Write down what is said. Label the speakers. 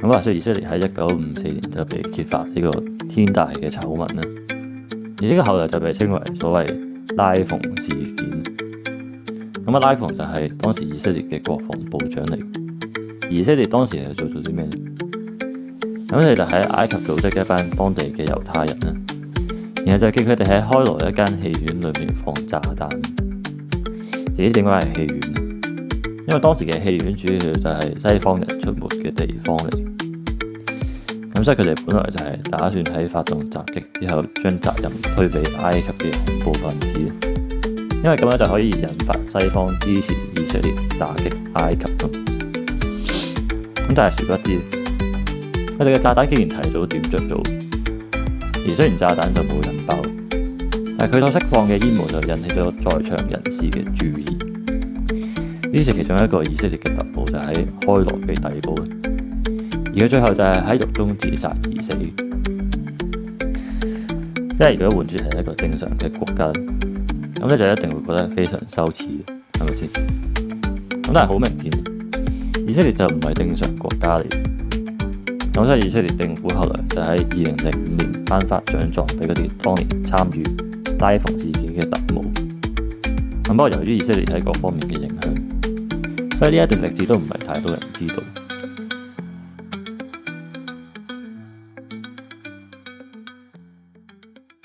Speaker 1: 咁話說以色列喺1954年就被揭發呢個天大嘅醜聞啦，而呢個後來就被稱為所謂拉馮事件。咁拉馮就係當時以色列嘅國防部長嚟，而以色列當時係做啲咩？咁佢就喺埃及組織一班當地嘅猶太人啦，然後就叫佢哋喺開羅一間戲院裏面放炸彈。自己點解係戲院呢？因為當時嘅戲院主要就係西方人出沒嘅地方嚟，咁所以佢哋本來就係打算喺發動襲擊之後，將責任推俾埃及嘅恐怖分子，因為咁樣就可以引發西方支持以色列打擊埃及咯。咁但係殊不知，佢哋嘅炸彈竟然提早點着咗，而雖然炸彈就冇引爆，但係佢所釋放嘅煙霧就引起咗在場人士嘅注意。於是其中一個以色列嘅特務就喺開羅被逮捕，而佢最後就係喺獄中自殺而死。即係如果換轉係一個正常嘅國家，咁你就一定會覺得非常羞恥，係咪先？咁但係好明顯，以色列就唔係正常國家嚟。咁所以以色列政府後來就喺2005年頒發獎狀俾嗰啲當年參與拉馮事件嘅特務。不過由於以色列喺各方面嘅影響，所以呢一段歷史都唔係太多人知道。